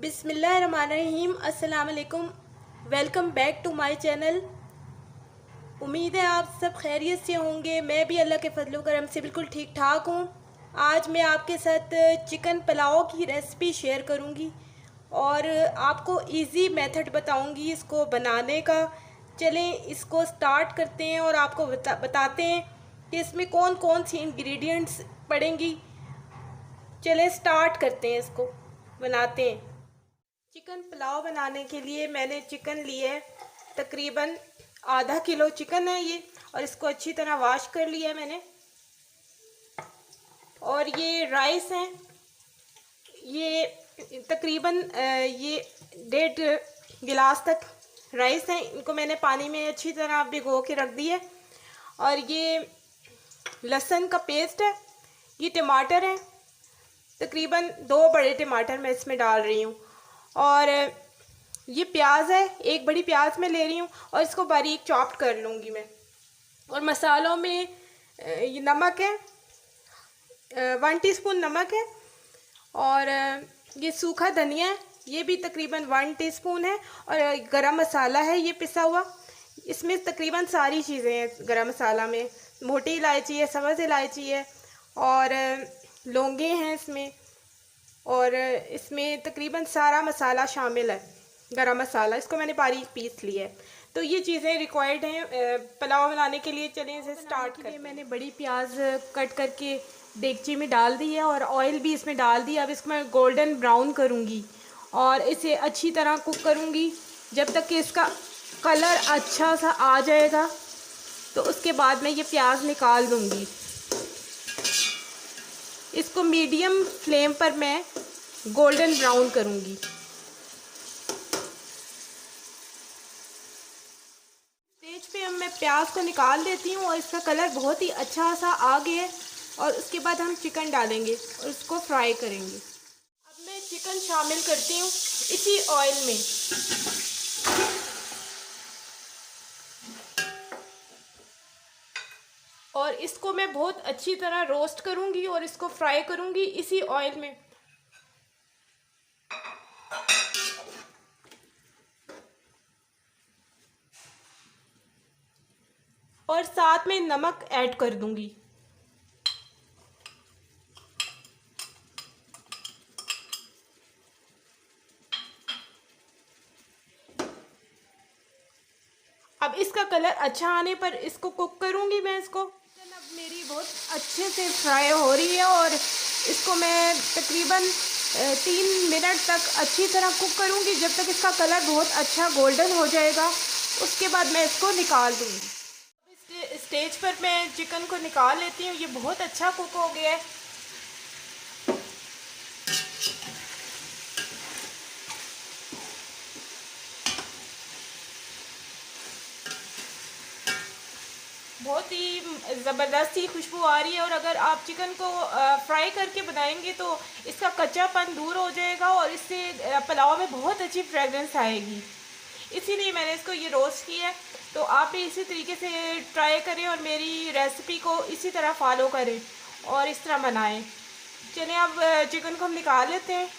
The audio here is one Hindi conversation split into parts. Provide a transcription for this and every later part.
बिस्मिल्लाहिर्रहमानिर्रहीम। अस्सलाम वालेकुम। Welcome back to my channel. उम्मीद है आप सब खैरियत से होंगे। मैं भी अल्लाह के फजल व करम से बिल्कुल ठीक ठाक हूँ। आज मैं आपके साथ चिकन पुलाव की रेसिपी शेयर करूँगी और आपको इजी मेथड बताऊँगी इसको बनाने का। चलें इसको स्टार्ट करते हैं और आपको बताते हैं कि इसमें कौन कौन सी इंग्रेडिएंट्स पड़ेंगी। चलें स्टार्ट करते हैं, इसको बनाते हैं। चिकन पुलाव बनाने के लिए मैंने चिकन लिया है, तकरीबन आधा किलो चिकन है ये, और इसको अच्छी तरह वॉश कर लिया है मैंने। और ये राइस हैं, ये तकरीबन ये 1.5 गिलास तक राइस हैं। इनको मैंने पानी में अच्छी तरह भिगो के रख दिया है। और ये लहसुन का पेस्ट है, ये टमाटर है, तकरीबन 2 बड़े टमाटर मैं इसमें डाल रही हूँ। और ये प्याज है, 1 बड़ी प्याज मैं ले रही हूँ और इसको बारीक चॉप कर लूँगी मैं। और मसालों में ये नमक है, 1 टीस्पून नमक है। और ये सूखा धनिया है, ये भी तकरीबन 1 टीस्पून है। और गरम मसाला है ये पिसा हुआ। इसमें तकरीबन सारी चीज़ें हैं गरम मसाला में। मोटी इलायची है, सब्ज़ इलायची है, और लौंगे हैं इसमें। और इसमें तकरीबन सारा मसाला शामिल है, गरम मसाला। इसको मैंने बारीक पीस लिया है। तो ये चीज़ें रिक्वायर्ड हैं पुलाव बनाने के लिए। चलिए इसे स्टार्ट करें। मैंने बड़ी प्याज कट करके देगची में डाल दी है और ऑयल भी इसमें डाल दिया। अब इसको मैं गोल्डन ब्राउन करूँगी और इसे अच्छी तरह कुक करूँगी जब तक कि इसका कलर अच्छा सा आ जाएगा। तो उसके बाद मैं ये प्याज निकाल दूँगी। इसको मीडियम फ्लेम पर मैं गोल्डन ब्राउन करूँगी। स्टेज पे अब मैं प्याज को निकाल देती हूँ और इसका कलर बहुत ही अच्छा सा आ गया है। और उसके बाद हम चिकन डालेंगे और उसको फ्राई करेंगे। अब मैं चिकन शामिल करती हूँ इसी ऑयल में। और इसको मैं बहुत अच्छी तरह रोस्ट करूँगी और इसको फ्राई करूँगी इसी ऑयल में। और साथ में नमक ऐड कर दूँगी। अब इसका कलर अच्छा आने पर इसको कुक करूँगी मैं इसको। चिकन अब मेरी बहुत अच्छे से फ्राई हो रही है और इसको मैं तकरीबन 3 मिनट तक अच्छी तरह कुक करूँगी जब तक इसका कलर बहुत अच्छा गोल्डन हो जाएगा। उसके बाद मैं इसको निकाल दूँगी। इस स्टेज पर मैं चिकन को निकाल लेती हूँ। ये बहुत अच्छा कुक हो गया है। बहुत ही ज़बरदस्त ही खुशबू आ रही है। और अगर आप चिकन को फ्राई करके बनाएंगे तो इसका कच्चापन दूर हो जाएगा और इससे पुलाव में बहुत अच्छी फ्रेगरेंस आएगी। इसीलिए मैंने इसको ये रोस्ट किया है। तो आप भी इसी तरीके से ट्राई करें और मेरी रेसिपी को इसी तरह फॉलो करें और इस तरह बनाएं। चलिए अब चिकन को हम निकाल लेते हैं।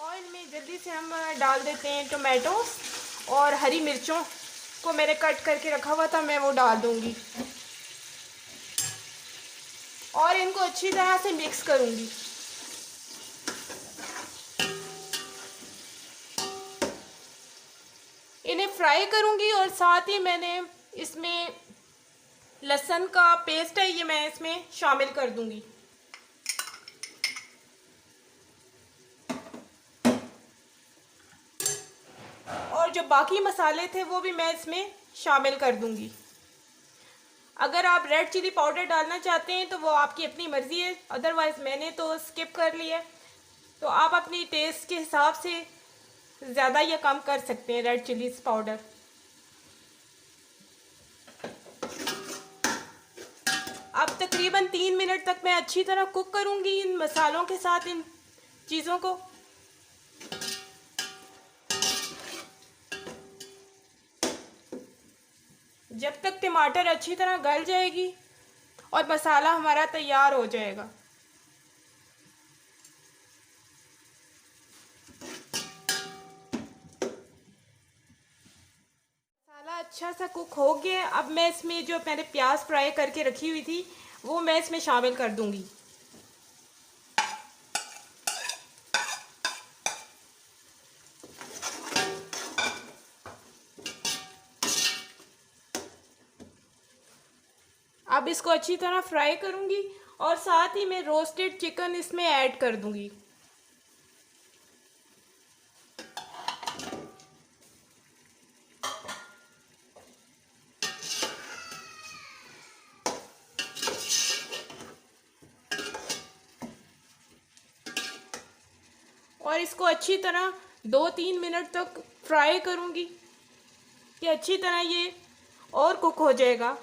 ऑयल में जल्दी से हम डाल देते हैं टोमेटोस और हरी मिर्चों को मैंने कट करके रखा हुआ था, मैं वो डाल दूंगी और इनको अच्छी तरह से मिक्स करूंगी। इन्हें फ्राई करूंगी और साथ ही मैंने इसमें लहसुन का पेस्ट है, ये मैं इसमें शामिल कर दूंगी। और और जो बाकी मसाले थे वो भी मैं इसमें शामिल कर दूंगी। अगर आप रेड चिली पाउडर डालना चाहते हैं तो वो आपकी अपनी मर्ज़ी है, अदरवाइज़ मैंने तो स्किप कर लिया। तो आप अपनी टेस्ट के हिसाब से ज़्यादा या कम कर सकते हैं रेड चिली पाउडर। अब तकरीबन 3 मिनट तक मैं अच्छी तरह कुक करूँगी इन मसालों के साथ इन चीज़ों को। जब तक टमाटर अच्छी तरह गल जाएगी और मसाला हमारा तैयार हो जाएगा। मसाला अच्छा सा कुक हो गया। अब मैं इसमें जो मैंने प्याज फ्राई करके रखी हुई थी वो मैं इसमें शामिल कर दूंगी। अब इसको अच्छी तरह फ्राई करूंगी और साथ ही मैं रोस्टेड चिकन इसमें ऐड कर दूंगी। और इसको अच्छी तरह 2-3 मिनट तक फ्राई करूंगी कि अच्छी तरह ये और कुक हो जाएगा।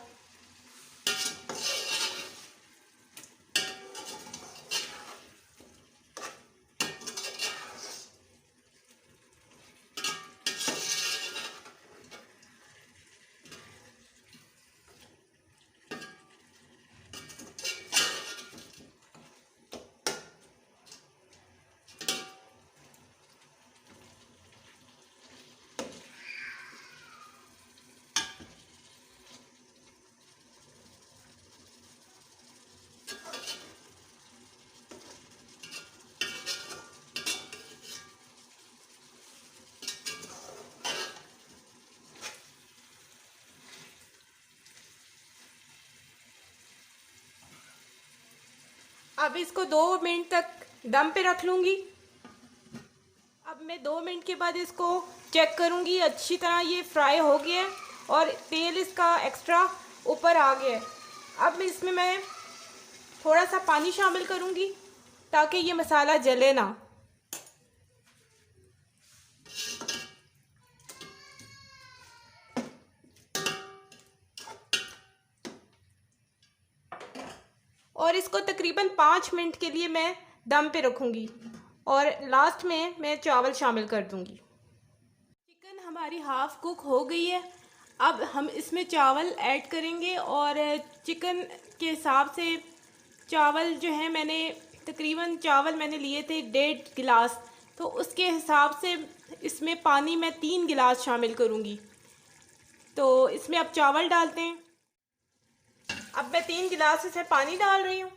अब इसको 2 मिनट तक दम पे रख लूँगी। अब मैं 2 मिनट के बाद इसको चेक करूँगी, अच्छी तरह ये फ्राई हो गया है और तेल इसका एक्स्ट्रा ऊपर आ गया है। अब इसमें मैं थोड़ा सा पानी शामिल करूँगी ताकि ये मसाला जले ना। और इसको तकरीबन 5 मिनट के लिए मैं दम पे रखूँगी और लास्ट में मैं चावल शामिल कर दूँगी। चिकन हमारी हाफ़ कुक हो गई है। अब हम इसमें चावल ऐड करेंगे और चिकन के हिसाब से चावल जो है मैंने तकरीबन चावल मैंने लिए थे 1.5 गिलास, तो उसके हिसाब से इसमें पानी मैं 3 गिलास शामिल करूँगी। तो इसमें अब चावल डालते हैं। अब मैं 3 गिलास इसमें पानी डाल रही हूँ।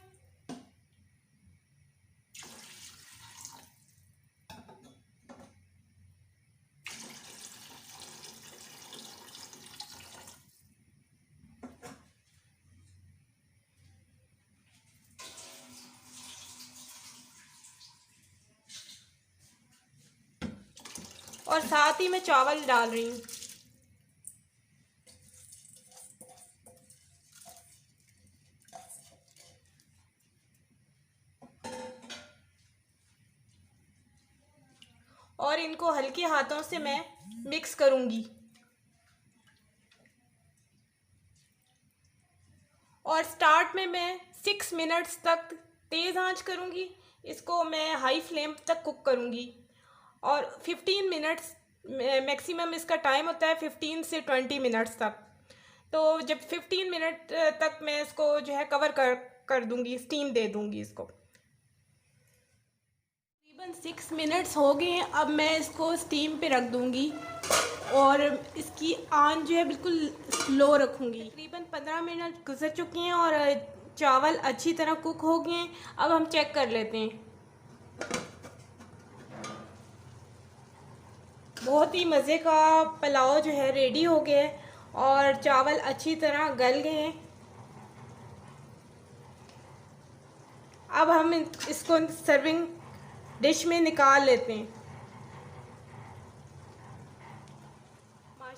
और साथ ही मैं चावल डाल रही हूँ। और इनको हल्के हाथों से मैं मिक्स करूँगी। और स्टार्ट में मैं 6 मिनट्स तक तेज़ आंच करूँगी। इसको मैं हाई फ्लेम तक कुक करूँगी और 15 मिनट्स मैक्सिमम इसका टाइम होता है, 15 से 20 मिनट्स तक। तो जब 15 मिनट तक मैं इसको जो है कवर कर दूँगी, स्टीम दे दूँगी इसको। तकरीबन 6 मिनट्स हो गए हैं। अब मैं इसको स्टीम पे रख दूँगी और इसकी आंच जो है बिल्कुल स्लो रखूँगी। तकरीबन 15 मिनट गुजर चुके हैं और चावल अच्छी तरह कुक हो गए हैं। अब हम चेक कर लेते हैं। बहुत ही मज़े का पुलाव जो है रेडी हो गया है और चावल अच्छी तरह गल गए हैं। अब हम इसको सर्विंग डिश में निकाल लेते हैं।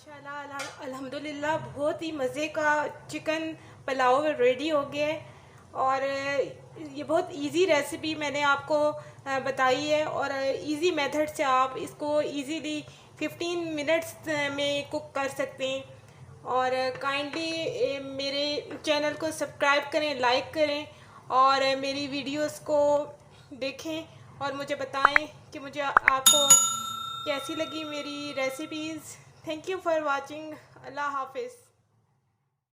माशाल्लाह अल्हम्दुलिल्लाह बहुत ही मज़े का चिकन पुलाव रेडी हो गया है। और ये बहुत इजी रेसिपी मैंने आपको बताई है और इजी मेथड से आप इसको इजीली 15 मिनट्स में कुक कर सकते हैं। और काइंडली मेरे चैनल को सब्सक्राइब करें, लाइक करें और मेरी वीडियोस को देखें और मुझे बताएं कि मुझे आपको कैसी लगी मेरी recipes. Thank you for watching. अल्लाह हाफिज़।